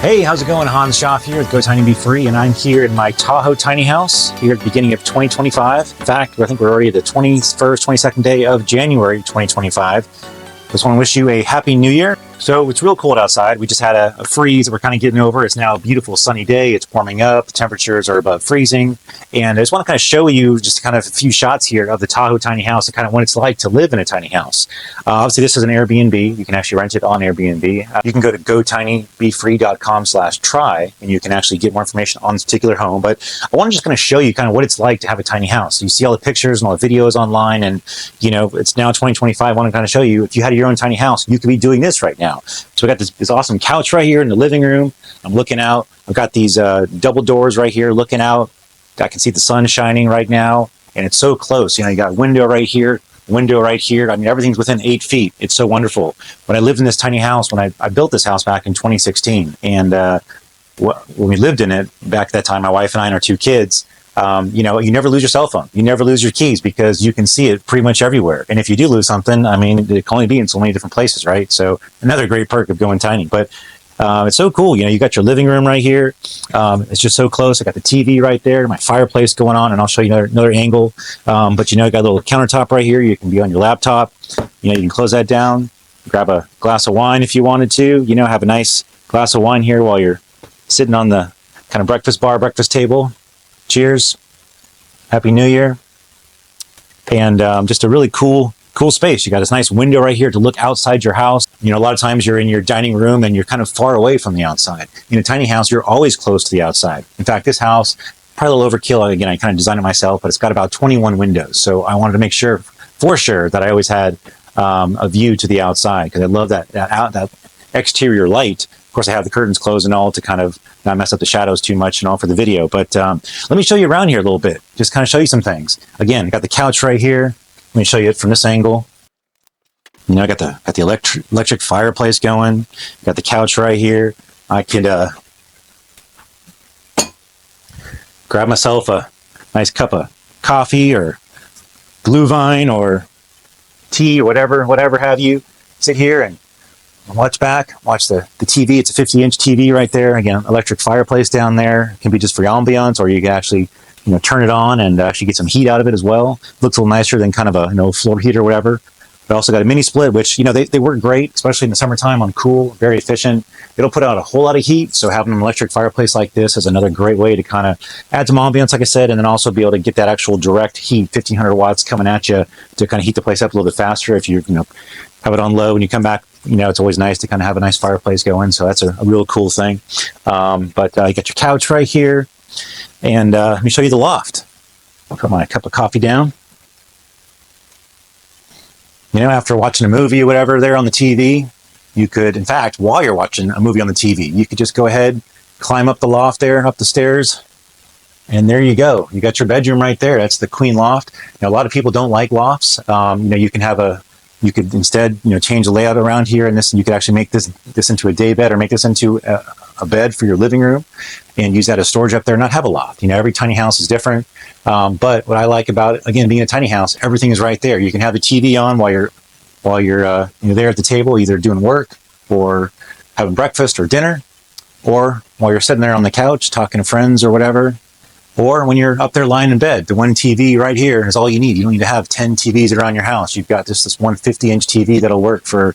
Hey, how's it going? Hans Schaff here with GoTinyBeFree, and I'm here in my Tahoe tiny house here at the beginning of 2025. In fact, I think we're already at the 21st, 22nd day of January 2025. Just want to wish you a happy new year. So it's real cold outside. We just had a freeze that we're kind of getting over. It's now a beautiful sunny day. It's warming up. The temperatures are above freezing. And I just want to kind of show you just kind of a few shots here of the Tahoe tiny house and kind of what it's like to live in a tiny house. Obviously, this is an Airbnb. You can actually rent it on Airbnb. You can go to GoTinyBeFree.com/try, and you can actually get more information on this particular home. But I want to just kind of show you kind of what it's like to have a tiny house. You see all the pictures and all the videos online, and you know, it's now 2025. I want to kind of show you, if you had your own tiny house, you could be doing this right now. So we got this awesome couch right here in the living room. I'm looking out. I've got these double doors right here looking out. I can see the sun shining right now, and it's so close. You know, you got a window right here, window right here. I mean, everything's within 8 feet. It's so wonderful. When I lived in this tiny house, when I built this house back in 2016, and when we lived in it back at that time, my wife and I and our 2 kids, you know, you never lose your cell phone. You never lose your keys because you can see it pretty much everywhere. And if you do lose something, I mean, it can only be in so many different places, right? So another great perk of going tiny. But it's so cool. You know, you got your living room right here. It's just so close. I got the TV right there, my fireplace going on, and I'll show you another angle. But you know, you got a little countertop right here. You can be on your laptop. You know, you can close that down, grab a glass of wine if you wanted to. You know, have a nice glass of wine here while you're sitting on the kind of breakfast table. Cheers. Happy New Year. And just a really cool space. You got this nice window right here to look outside your house. You know, a lot of times you're in your dining room and you're kind of far away from the outside. In a tiny house, you're always close to the outside. In fact, this house, probably a little overkill. Again, I kind of designed it myself, but it's got about 21 windows. So I wanted to make sure, for sure, that I always had a view to the outside, because I love that exterior light. Of course, I have the curtains closed and all to kind of not mess up the shadows too much and all for the video. But let me show you around here a little bit. Just kind of show you some things. Again, I got the couch right here. Let me show you it from this angle. You know, I got the electric fireplace going. Got the couch right here. I could grab myself a nice cup of coffee or blue vine or tea or whatever have you. Sit here and watch the TV. It's a 50-inch TV right there. Again, electric fireplace down there. It can be just for ambiance, or you can actually, you know, turn it on and actually get some heat out of it as well. Looks a little nicer than kind of a floor heater or whatever. But also got a mini split, which, you know, they work great, especially in the summertime on cool, very efficient. It'll put out a whole lot of heat. So having an electric fireplace like this is another great way to kind of add some ambiance, like I said, and then also be able to get that actual direct heat, 1500 watts coming at you to kind of heat the place up a little bit faster. If you know, have it on low when you come back, you know, it's always nice to kind of have a nice fireplace going. So that's a real cool thing. But you got your couch right here. And let me show you the loft. I'll put my cup of coffee down. You know, after watching a movie or whatever there on the TV, you could, in fact, while you're watching a movie on the TV, you could just go ahead, climb up the loft there, up the stairs, and there you go. You got your bedroom right there. That's the queen loft. Now, a lot of people don't like lofts. You know, you could instead, you know, change the layout around here, and you could actually make this into a day bed, or make this into a bed for your living room, and use that as storage up there, not have a loft. You know, every tiny house is different. But what I like about it, again, being a tiny house, everything is right there. You can have the TV on while you're there at the table, either doing work or having breakfast or dinner, or while you're sitting there on the couch talking to friends or whatever, or when you're up there lying in bed. The one TV right here is all you need. You don't need to have 10 TVs around your house. You've got just this one 50-inch TV that'll work for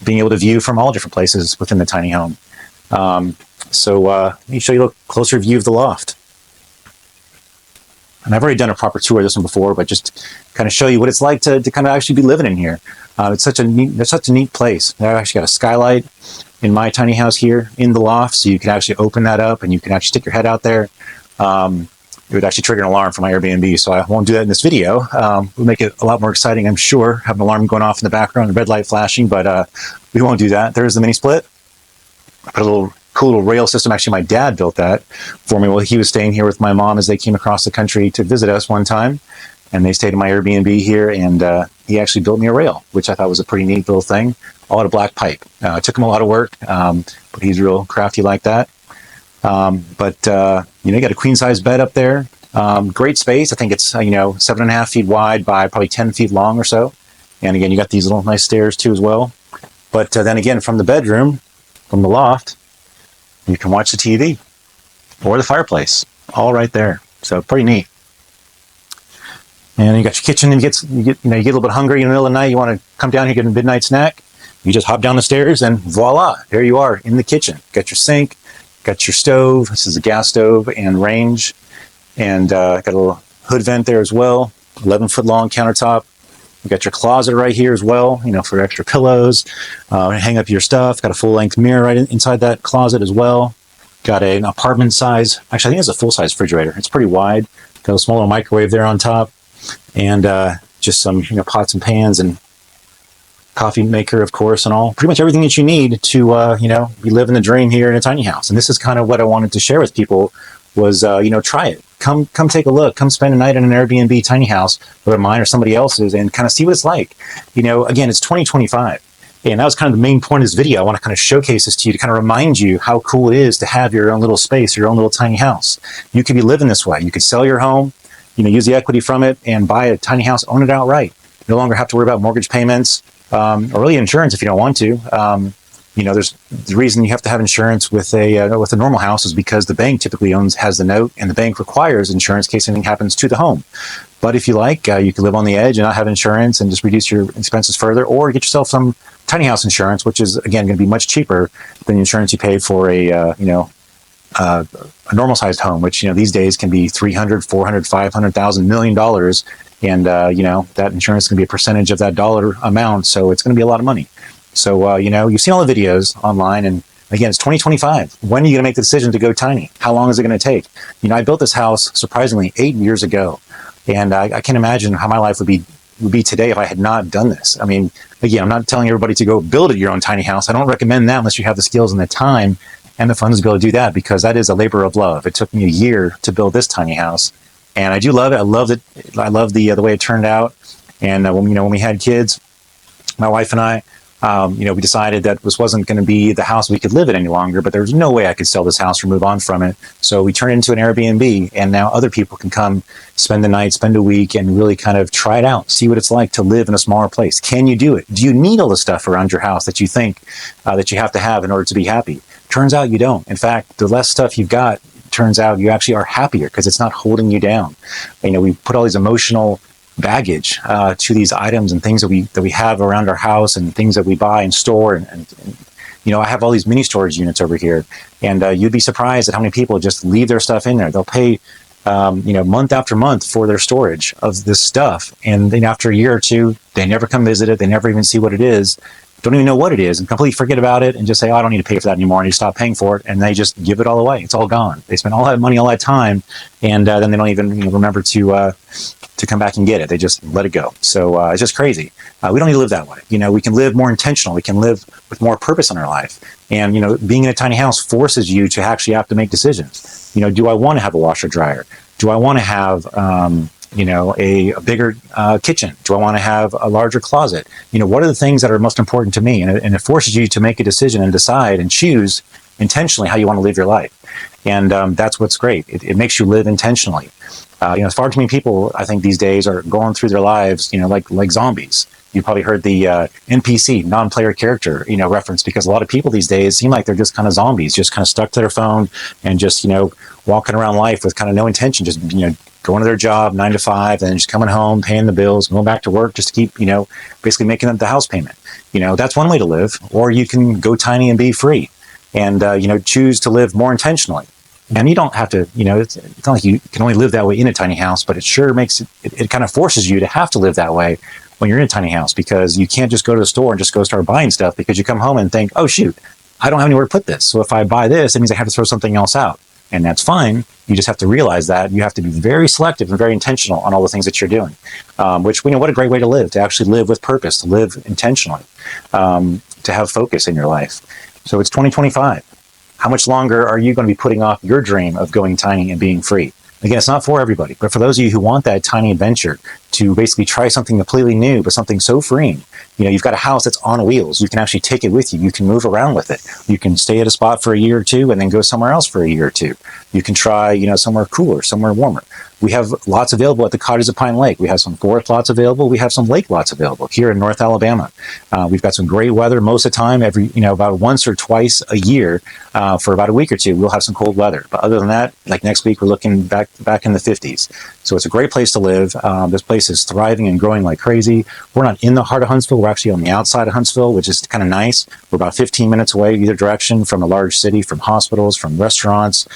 being able to view from all different places within the tiny home. So let me show you a closer view of the loft. And I've already done a proper tour of this one before, but just kind of show you what it's like to kind of actually be living in here. It's such a neat place. I've actually got a skylight in my tiny house here in the loft, so you can actually open that up and you can actually stick your head out there. It would actually trigger an alarm for my Airbnb, so I won't do that in this video. We'll make it a lot more exciting, I'm sure. Have an alarm going off in the background, a red light flashing, but we won't do that. There's the mini split. I put a cool little rail system. Actually, my dad built that for me while he was staying here with my mom as they came across the country to visit us one time. And they stayed in my Airbnb here, and he actually built me a rail, which I thought was a pretty neat little thing, all out of black pipe. It took him a lot of work, but he's real crafty like that. You know, you got a queen size bed up there. Great space. I think it's, you know, 7.5 feet wide by probably 10 feet long or so. And again, you got these little nice stairs too as well. But then again, from the bedroom, from the loft, You can watch the TV or the fireplace, all right there. So pretty neat. And you got your kitchen, and you get a little bit hungry in the middle of the night. You want to come down here, get a midnight snack. You just hop down the stairs, and voila, there you are in the kitchen. Got your sink, got your stove. This is a gas stove and range, and got a little hood vent there as well. 11-foot long countertop. You got your closet right here as well, for extra pillows. Hang up your stuff. Got a full-length mirror right inside that closet as well. Got an apartment size. Actually, I think it's a full-size refrigerator. It's pretty wide. Got a small little microwave there on top, and just some pots and pans and coffee maker, of course, and all. Pretty much everything that you need to be living the dream here in a tiny house. And this is kind of what I wanted to share with people was try it. Come take a look. Come spend a night in an Airbnb tiny house, whether mine or somebody else's, and kind of see what it's like. Again, it's 2025. And that was kind of the main point of this video. I want to kind of showcase this to you to kind of remind you how cool it is to have your own little space, your own little tiny house. You could be living this way. You could sell your home, use the equity from it and buy a tiny house, own it outright. No longer have to worry about mortgage payments, or really insurance if you don't want to. There's the reason you have to have insurance with a normal house is because the bank typically has the note, and the bank requires insurance in case anything happens to the home. But if you like, you can live on the edge and not have insurance and just reduce your expenses further, or get yourself some tiny house insurance, which is again going to be much cheaper than the insurance you pay for a normal sized home, which these days can be $300,000, $400,000, $500,000, $1 million. And that insurance is going to be a percentage of that dollar amount, so it's going to be a lot of money. So you've seen all the videos online, and again, it's 2025. When are you going to make the decision to go tiny? How long is it going to take? I built this house surprisingly 8 years ago, and I can't imagine how my life would be today if I had not done this. I mean, again, I'm not telling everybody to go build your own tiny house. I don't recommend that unless you have the skills and the time and the funds to be able to do that, because that is a labor of love. It took me a year to build this tiny house, and I do love it. I love it. I love the way it turned out. And when we had kids, my wife and I, we decided that this wasn't going to be the house we could live in any longer, but there was no way I could sell this house or move on from it. So we turned it into an Airbnb, and now other people can come spend the night, spend a week, and really kind of try it out, see what it's like to live in a smaller place. Can you do it? Do you need all the stuff around your house that you think that you have to have in order to be happy? Turns out you don't. In fact, the less stuff you've got, turns out you actually are happier because it's not holding you down. We put all these emotional baggage to these items and things that we have around our house, and things that we buy and store, and I have all these mini storage units over here, and you'd be surprised at how many people just leave their stuff in there. They'll pay month after month for their storage of this stuff, and then after a year or two they never come visit it, they never even see what it is, don't even know what it is, and completely forget about it, and just say, oh, I don't need to pay for that anymore, and you stop paying for it, and they just give it all away. It's all gone. They spend all that money, all that time, and then they don't even remember to come back and get it. They just let it go. So it's just crazy. We don't need to live that way. We can live more intentional. We can live with more purpose in our life. And being in a tiny house forces you to actually have to make decisions. Do I want to have a washer dryer? Do I want to have a bigger kitchen? Do I want to have a larger closet? What are the things that are most important to me? And it forces you to make a decision and decide and choose intentionally how you want to live your life. And that's what's great. It makes you live intentionally. Far too many people, I think, these days are going through their lives, like zombies. You probably heard the NPC, non-player character, reference, because a lot of people these days seem like they're just kind of zombies, just kind of stuck to their phone and just, walking around life with kind of no intention, just, going to their job 9 to 5, and then just coming home, paying the bills, going back to work just to keep, basically making up the house payment. That's one way to live. Or you can go tiny and be free and, choose to live more intentionally. And you don't have to, it's not like you can only live that way in a tiny house, but it sure makes it kind of forces you to have to live that way when you're in a tiny house, because you can't just go to the store and just go start buying stuff, because you come home and think, oh, shoot, I don't have anywhere to put this. So if I buy this, it means I have to throw something else out. And that's fine. You just have to realize that you have to be very selective and very intentional on all the things that you're doing, which we know what a great way to live, to actually live with purpose, to live intentionally, to have focus in your life. So it's 2025. How much longer are you going to be putting off your dream of going tiny and being free? Again, it's not for everybody, but for those of you who want that tiny adventure to basically try something completely new, but something so freeing, you've got a house that's on wheels. You can actually take it with you. You can move around with it. You can stay at a spot for a year or two and then go somewhere else for a year or two. You can try, somewhere cooler, somewhere warmer. We have lots available at the Cottages of Pine Lake. We have some forest lots available. We have some lake lots available here in North Alabama. We've got some great weather most of the time. About once or twice a year for about a week or two, we'll have some cold weather. But other than that, like next week, we're looking back in the 50s. So it's a great place to live. This place is thriving and growing like crazy. We're not in the heart of Huntsville. We're actually on the outside of Huntsville, which is kind of nice. We're about 15 minutes away either direction from a large city, from hospitals, from restaurants,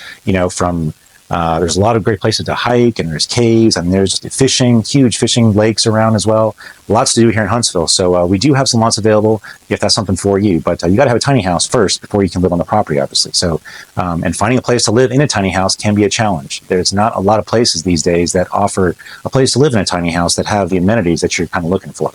there's a lot of great places to hike, and there's caves, and there's fishing, huge fishing lakes around as well. Lots to do here in Huntsville. So we do have some lots available if that's something for you. But you got to have a tiny house first before you can live on the property, obviously. So, and finding a place to live in a tiny house can be a challenge. There's not a lot of places these days that offer a place to live in a tiny house that have the amenities that you're kind of looking for.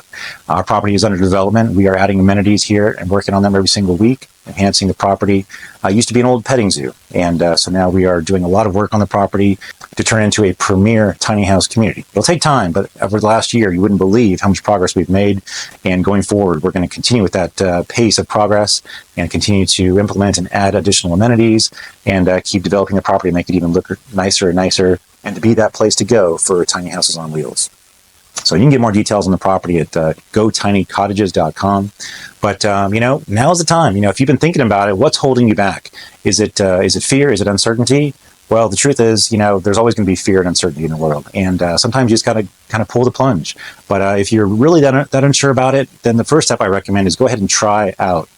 Our property is under development. We are adding amenities here and working on them every single week, enhancing the property. Used to be an old petting zoo, and so now we are doing a lot of work on the property to turn into a premier tiny house community. It'll take time, but over the last year, you wouldn't believe how much progress we've made, and going forward, we're going to continue with that pace of progress and continue to implement and add additional amenities and keep developing the property, make it even look nicer and nicer, and to be that place to go for tiny houses on wheels. So you can get more details on the property at GoTinyCottages.com. But, now's the time. If you've been thinking about it, what's holding you back? Is it fear? Is it uncertainty? Well, the truth is, there's always going to be fear and uncertainty in the world. And sometimes you just got to kind of pull the plunge. But if you're really that unsure about it, then the first step I recommend is go ahead and try out.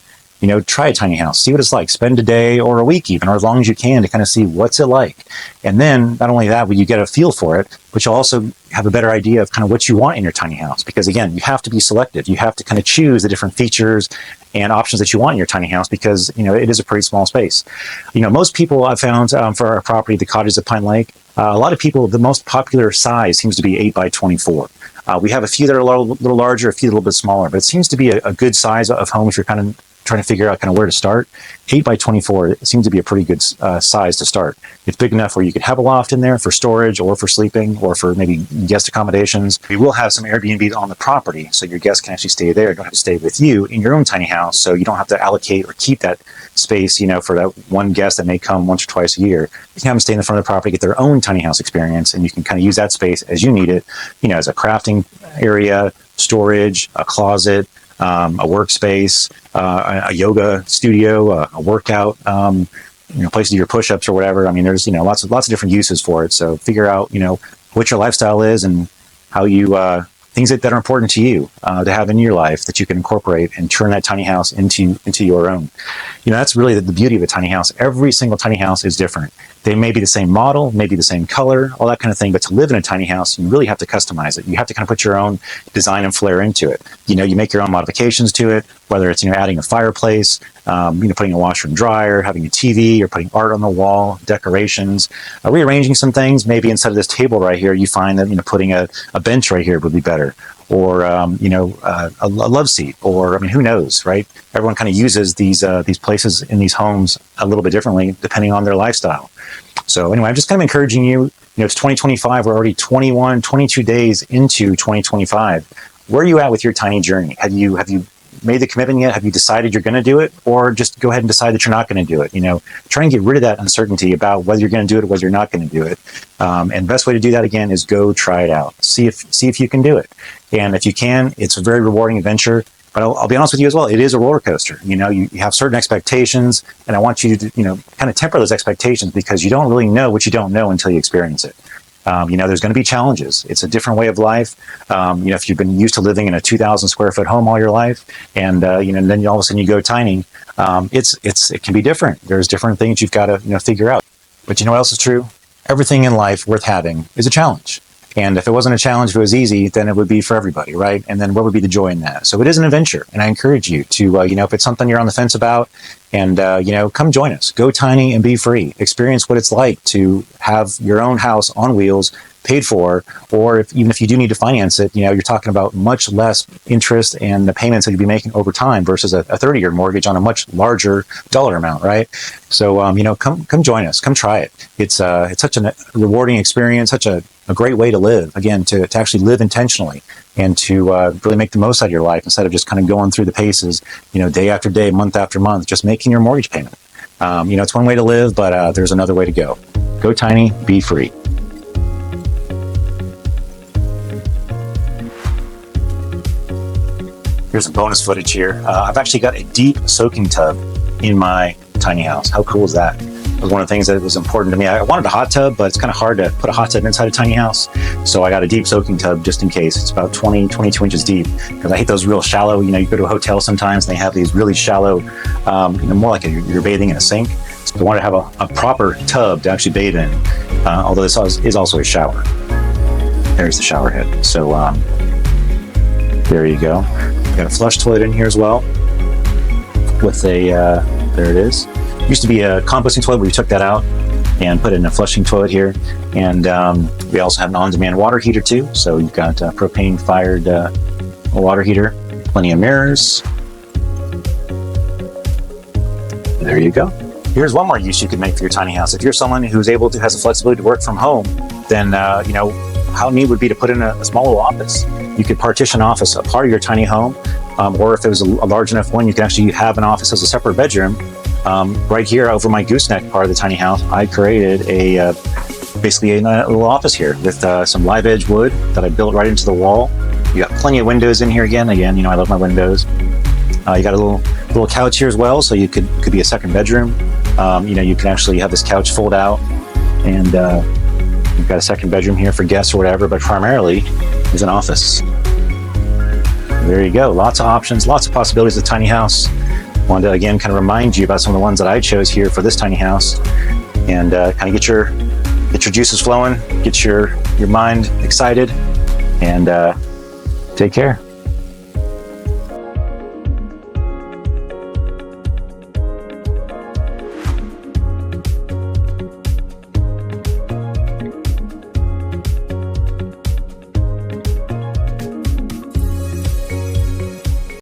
Try a tiny house, see what it's like, spend a day or a week even, or as long as you can to kind of see what's it like. And then not only that, but you get a feel for it, but you'll also have a better idea of kind of what you want in your tiny house. Because again, you have to be selective. You have to kind of choose the different features and options that you want in your tiny house because, it is a pretty small space. Most people I've found for our property, the Cottages of Pine Lake, a lot of people, the most popular size seems to be 8 by 24. We have a few that are a little larger, a few a little bit smaller, but it seems to be a good size of home if you're kind of trying to figure out kind of where to start. 8 by 24 seems to be a pretty good size to start. It's big enough where you could have a loft in there for storage or for sleeping or for maybe guest accommodations. We will have some Airbnb on the property, so your guests can actually stay there. You don't have to stay with you in your own tiny house, so you don't have to allocate or keep that space, for that one guest that may come once or twice a year. You can have them stay in the front of the property, get their own tiny house experience, and you can kind of use that space as you need it, as a crafting area, storage, a closet, a workspace, a yoga studio, a workout, place to do your push-ups or whatever. I mean, there's, lots of different uses for it. So figure out, what your lifestyle is and how you, things that are important to you to have in your life that you can incorporate and turn that tiny house into your own. That's really the beauty of a tiny house. Every single tiny house is different. They may be the same model, maybe the same color, all that kind of thing. But to live in a tiny house, you really have to customize it. You have to kind of put your own design and flair into it. You make your own modifications to it, whether it's, adding a fireplace, putting a washer and dryer, having a TV, or putting art on the wall, decorations, rearranging some things. Maybe instead of this table right here, you find that, putting a bench right here would be better. Or, a love seat, or, who knows, right? Everyone kind of uses these places in these homes a little bit differently depending on their lifestyle. So anyway, I'm just kind of encouraging you, it's 2025. We're already 22 days into 2025. Where are you at with your tiny journey? Have you made the commitment yet? Have you decided you're going to do it? Or just go ahead and decide that you're not going to do it? Try and get rid of that uncertainty about whether you're going to do it or whether you're not going to do it. And the best way to do that, again, is go try it out. See if you can do it. And if you can, it's a very rewarding adventure. But I'll be honest with you as well, it is a roller coaster. You have certain expectations, and I want you to, kind of temper those expectations because you don't really know what you don't know until you experience it. There's going to be challenges. It's a different way of life. If you've been used to living in a 2,000 square foot home all your life, and then all of a sudden you go tiny, it can be different. There's different things you've got to figure out. But you know what else is true? Everything in life worth having is a challenge. And if it wasn't a challenge, if it was easy, then it would be for everybody, right? And then what would be the joy in that? So it is an adventure, and I encourage you to, if it's something you're on the fence about, and come join us. Go tiny and be free. Experience what it's like to have your own house on wheels, paid for, or even if you do need to finance it, you're talking about much less interest and the payments that you'll be making over time versus a 30-year mortgage on a much larger dollar amount, right? So, come join us, come try it. It's such a rewarding experience, such a a great way to live, again, to actually live intentionally and to really make the most out of your life instead of just kind of going through the paces, day after day, month after month, just making your mortgage payment. It's one way to live, but there's another way to go. Go tiny, be free. Here's some bonus footage here. I've actually got a deep soaking tub in my tiny house. How cool is that? It was one of the things that was important to me. I wanted a hot tub, but it's kind of hard to put a hot tub inside a tiny house. So I got a deep soaking tub just in case. It's about 22 inches deep, because I hate those real shallow, you go to a hotel sometimes and they have these really shallow, more like you're bathing in a sink. So I wanted to have a proper tub to actually bathe in, although this is also a shower. There's the shower head. So there you go. We've got a flush toilet in here as well with a, there it is. Used to be a composting toilet, we took that out and put in a flushing toilet here. And we also have an on-demand water heater too. So you've got propane-fired water heater, plenty of mirrors. There you go. Here's one more use you could make for your tiny house. If you're someone who's has the flexibility to work from home, then how neat would be to put in a small little office. You could partition office a part of your tiny home, or if it was a large enough one, you could actually have an office as a separate bedroom. Right here over my gooseneck part of the tiny house, I created basically a little office here with some live edge wood that I built right into the wall. You got plenty of windows in here again, I love my windows. You got a little couch here as well, so you could be a second bedroom. You can actually have this couch fold out, and you've got a second bedroom here for guests or whatever, but primarily is an office. There you go. Lots of options, lots of possibilities of tiny house. Wanted to again kind of remind you about some of the ones that I chose here for this tiny house, and kind of get your juices flowing, get your mind excited, and take care.